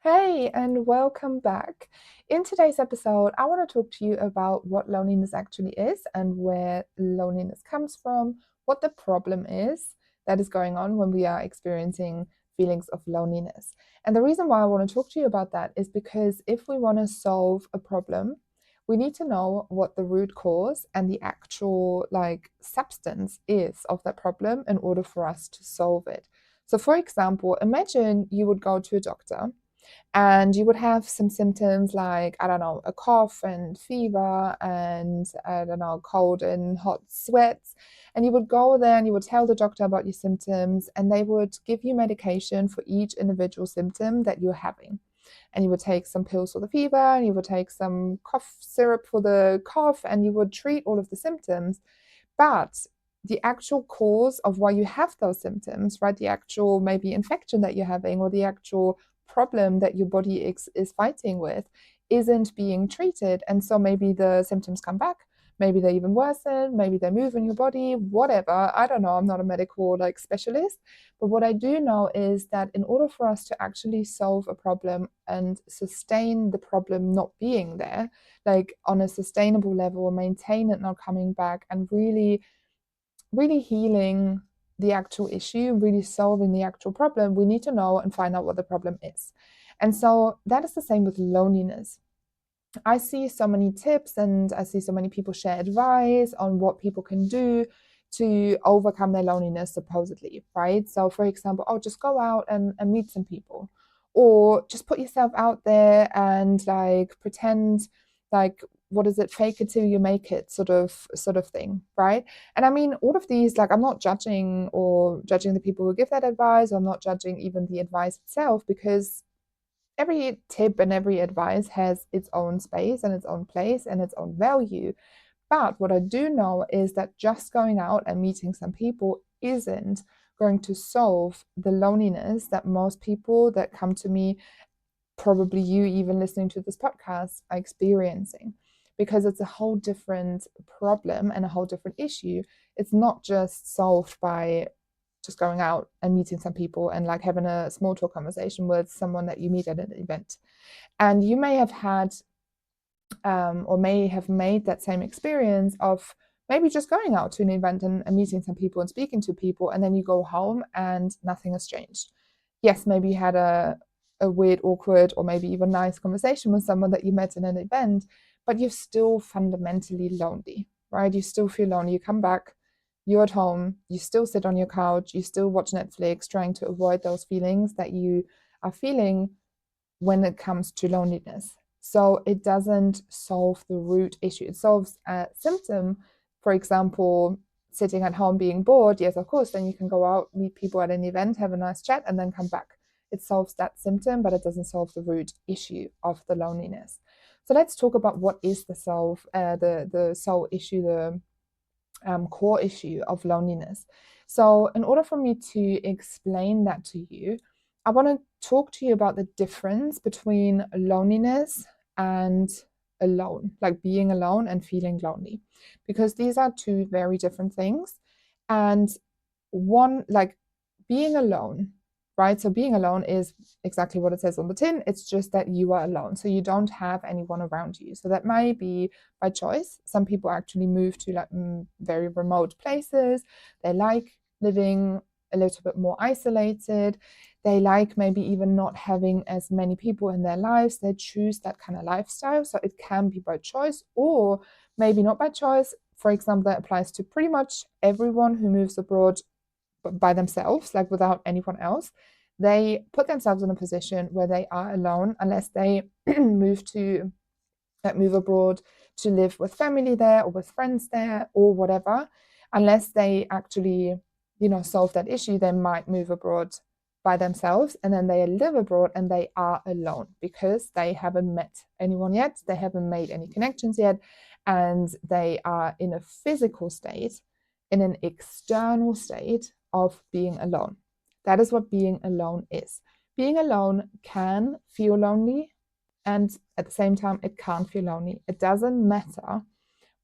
Hey, and welcome back. In today's episode, I want to talk to you about what loneliness actually is and where loneliness comes from, what the problem is that is going on when we are experiencing feelings of loneliness. And the reason why I want to talk to you about that is because if we want to solve a problem, we need to know what the root cause and the actual substance is of that problem in order for us to solve it. So, for example, imagine you would go to a doctor and you would have some symptoms like, I don't know, a cough and fever and, I don't know, cold and hot sweats. And you would go there and you would tell the doctor about your symptoms, and they would give you medication for each individual symptom that you're having. And you would take some pills for the fever, and you would take some cough syrup for the cough, and you would treat all of the symptoms. But the actual cause of why you have those symptoms, right? The actual maybe infection that you're having or the actual problem that your body is fighting with isn't being treated. And so maybe the symptoms come back. Maybe they even worsen, maybe they move in your body, whatever. I don't know. I'm not a medical specialist. But what I do know is that in order for us to actually solve a problem and sustain the problem not being there, like on a sustainable level, maintain it not coming back, and really healing the actual issue, really solving the actual problem, we need to know and find out what the problem is. And so that is the same with loneliness. I see so many tips and I see so many people share advice on what people can do to overcome their loneliness, supposedly, right? So, for example, oh, just go out and meet some people, or just put yourself out there and pretend what is it, fake it till you make it, sort of thing, right? And I mean, all of these, I'm not judging the people who give that advice. I'm not judging even the advice itself, because every tip and every advice has its own space and its own place and its own value. But what I do know is that just going out and meeting some people isn't going to solve the loneliness that most people that come to me, probably you even listening to this podcast, are experiencing. Because it's a whole different problem and a whole different issue. It's not just solved by just going out and meeting some people and having a small talk conversation with someone that you meet at an event. And you may have had or may have made that same experience of maybe just going out to an event and meeting some people and speaking to people, and then you go home and nothing has changed. Yes, maybe you had a weird, awkward, or maybe even nice conversation with someone that you met in an event, but you're still fundamentally lonely, right? You still feel lonely. You come back, you're at home, you still sit on your couch, you still watch Netflix, trying to avoid those feelings that you are feeling when it comes to loneliness. So it doesn't solve the root issue. It solves a symptom. For example, sitting at home being bored. Yes, of course, then you can go out, meet people at an event, have a nice chat, and then come back. It solves that symptom, but it doesn't solve the root issue of the loneliness. So let's talk about what is the sole issue, the core issue of loneliness. So, in order for me to explain that to you, I want to talk to you about the difference between loneliness and alone, like being alone and feeling lonely, because these are two very different things. And one, being alone, right? So being alone is exactly what it says on the tin. It's just that you are alone. So you don't have anyone around you. So that might be by choice. Some people actually move to very remote places. They like living a little bit more isolated. They like maybe even not having as many people in their lives. They choose that kind of lifestyle. So it can be by choice or maybe not by choice. For example, that applies to pretty much everyone who moves abroad by themselves, like without anyone else. They put themselves in a position where they are alone unless they move abroad to live with family there or with friends there or whatever. Unless they actually, solve that issue, they might move abroad by themselves, and then they live abroad and they are alone because they haven't met anyone yet, they haven't made any connections yet, and they are in a physical state, in an external state of being alone. That is what being alone is. Being alone can feel lonely, and at the same time, it can't feel lonely. It doesn't matter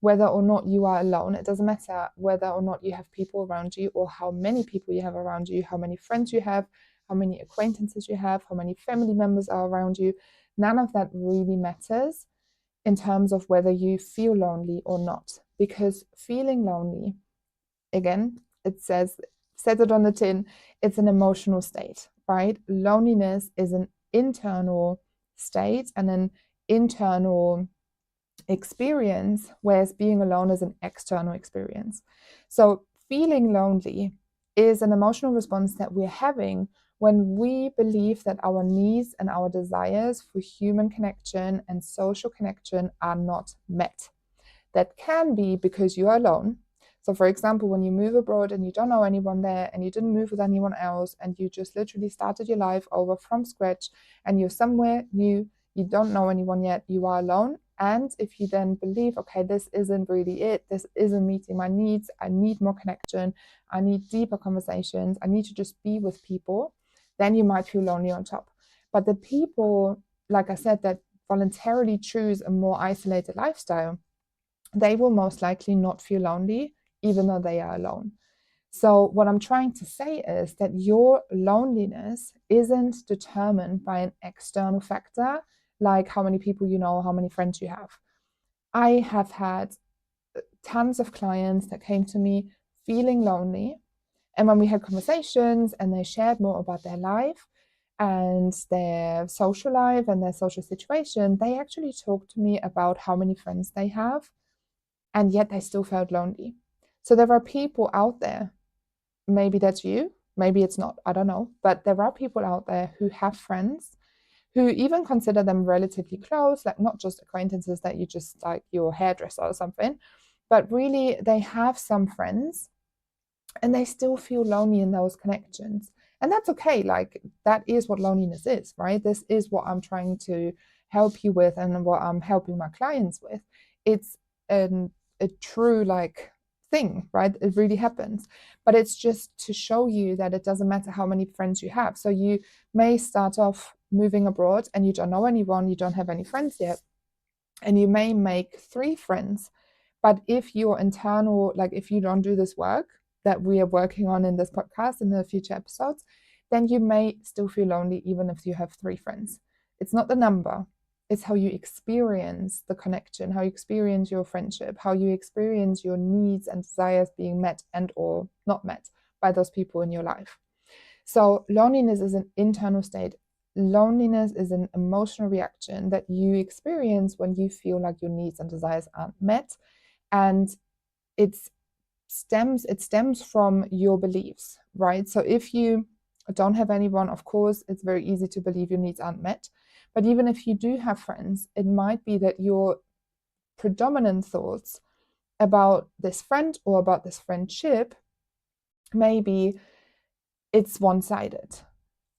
whether or not you are alone. It doesn't matter whether or not you have people around you or how many people you have around you, how many friends you have, how many acquaintances you have, how many family members are around you. None of that really matters in terms of whether you feel lonely or not. Because feeling lonely, again, it says it on the tin, it's an emotional state, right? Loneliness is an internal state and an internal experience, whereas being alone is an external experience. So feeling lonely is an emotional response that we're having when we believe that our needs and our desires for human connection and social connection are not met. That can be because you are alone. So, for example, when you move abroad and you don't know anyone there and you didn't move with anyone else and you just literally started your life over from scratch and you're somewhere new, you don't know anyone yet, you are alone. And if you then believe, okay, this isn't really it, this isn't meeting my needs, I need more connection, I need deeper conversations, I need to just be with people, then you might feel lonely on top. But the people, like I said, that voluntarily choose a more isolated lifestyle, they will most likely not feel lonely, even though they are alone. So, what I'm trying to say is that your loneliness isn't determined by an external factor, like how many people you know, how many friends you have. I have had tons of clients that came to me feeling lonely. And when we had conversations and they shared more about their life and their social life and their social situation, they actually talked to me about how many friends they have, and yet they still felt lonely. So there are people out there, maybe that's you, maybe it's not, I don't know, but there are people out there who have friends who even consider them relatively close, like not just acquaintances that you just like your hairdresser or something, but really they have some friends and they still feel lonely in those connections. And that's okay. Like, that is what loneliness is, right? This is what I'm trying to help you with and what I'm helping my clients with. It's a true, like, thing, right? It really happens. But it's just to show you that it doesn't matter how many friends you have. So you may start off moving abroad and you don't know anyone, you don't have any friends yet, and you may make 3 friends. But if your internal, like if you don't do this work that we are working on in this podcast in the future episodes, then you may still feel lonely even if you have 3 friends. It's not the number, it's how you experience the connection, how you experience your friendship, how you experience your needs and desires being met and or not met by those people in your life. So loneliness is an internal state. Loneliness is an emotional reaction that you experience when you feel like your needs and desires aren't met, and it's it stems from your beliefs, right? So if you don't have anyone, of course, it's very easy to believe your needs aren't met. But even if you do have friends, it might be that your predominant thoughts about this friend or about this friendship, maybe it's one-sided.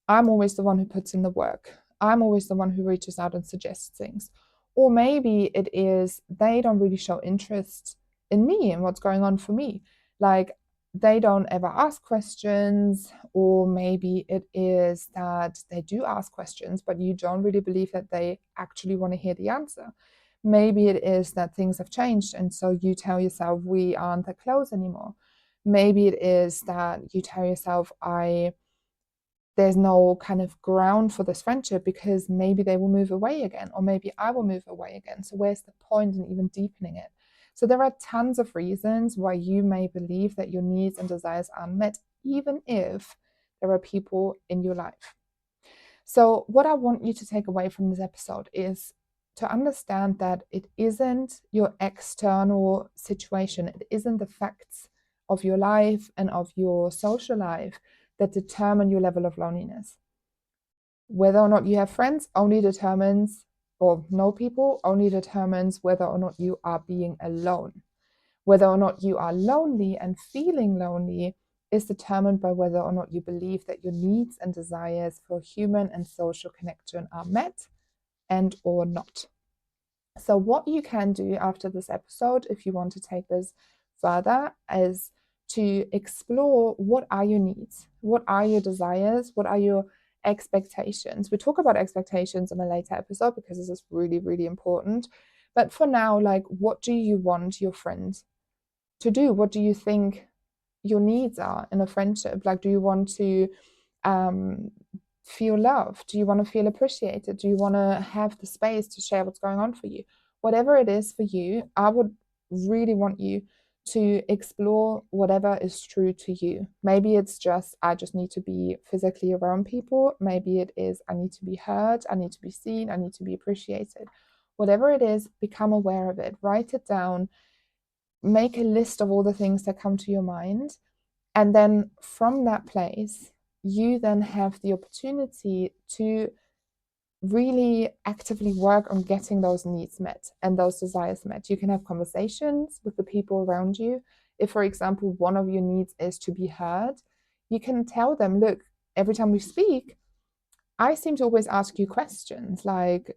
I'm always the one who puts in the work. I'm always the one who reaches out and suggests things. Or maybe it is they don't really show interest in me and what's going on for me. Like, they don't ever ask questions, or maybe it is that they do ask questions, but you don't really believe that they actually want to hear the answer. Maybe it is that things have changed, and so you tell yourself, we aren't that close anymore. Maybe it is that you tell yourself, there's no kind of ground for this friendship because maybe they will move away again, or maybe I will move away again. So where's the point in even deepening it? So there are tons of reasons why you may believe that your needs and desires are met, even if there are people in your life. So what I want you to take away from this episode is to understand that it isn't your external situation, it isn't the facts of your life and of your social life that determine your level of loneliness. Whether or not you have friends only determines, or know people only determines whether or not you are being alone. Whether or not you are lonely and feeling lonely is determined by whether or not you believe that your needs and desires for human and social connection are met and or not. So what you can do after this episode, if you want to take this further, is to explore what are your needs, what are your desires, what are your expectations. We talk about expectations in a later episode because this is really, really important. But for now, like, what do you want your friend to do? What do you think your needs are in a friendship? Like, do you want to um, feel loved? Do you want to feel appreciated? Do you want to have the space to share what's going on for you? Whatever it is for you, I would really want you to explore whatever is true to you. Maybe it's just, I just need to be physically around people. Maybe it is, I need to be heard, I need to be seen, I need to be appreciated. Whatever it is, become aware of it, write it down, make a list of all the things that come to your mind. And then from that place, you then have the opportunity to really actively work on getting those needs met and those desires met. You can have conversations with the people around you. If, for example, one of your needs is to be heard, you can tell them, look, every time we speak, I seem to always ask you questions. Like,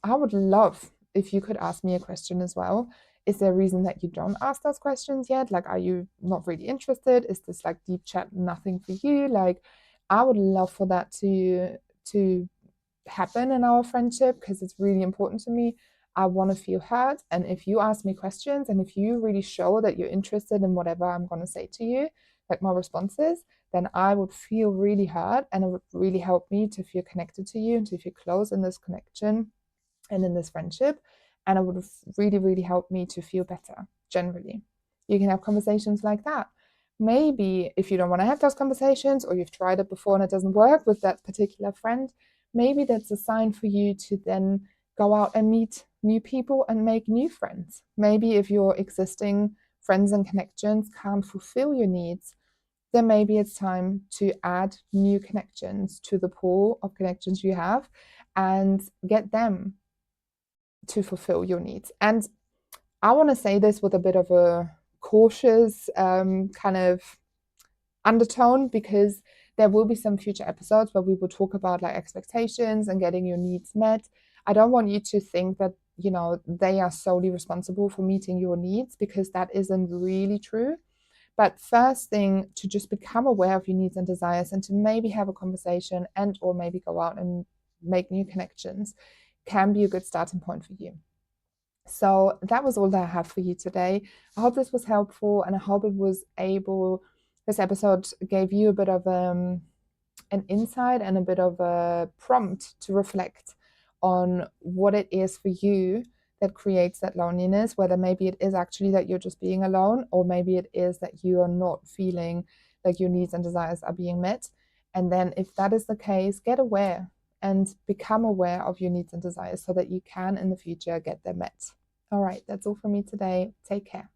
I would love if you could ask me a question as well. Is there a reason that you don't ask those questions yet? Like, are you not really interested? Is this like deep chat nothing for you? Like, I would love for that to happen in our friendship because it's really important to me. I want to feel heard. And if you ask me questions and if you really show that you're interested in whatever I'm going to say to you, like my responses, then I would feel really heard and it would really help me to feel connected to you and to feel close in this connection and in this friendship. And it would really, really help me to feel better generally. You can have conversations like that. Maybe if you don't want to have those conversations or you've tried it before and it doesn't work with that particular friend, maybe that's a sign for you to then go out and meet new people and make new friends. Maybe if your existing friends and connections can't fulfill your needs, then maybe it's time to add new connections to the pool of connections you have and get them to fulfill your needs. And I want to say this with a bit of a cautious kind of undertone because there will be some future episodes where we will talk about like expectations and getting your needs met. I don't want you to think that, you know, they are solely responsible for meeting your needs because that isn't really true. But first thing, to just become aware of your needs and desires and to maybe have a conversation and or maybe go out and make new connections can be a good starting point for you. So that was all that I have for you today. I hope this was helpful and I hope this episode gave you a bit of an insight and a bit of a prompt to reflect on what it is for you that creates that loneliness, whether maybe it is actually that you're just being alone, or maybe it is that you are not feeling like your needs and desires are being met. And then if that is the case, get aware and become aware of your needs and desires so that you can in the future get them met. All right, that's all from me today. Take care.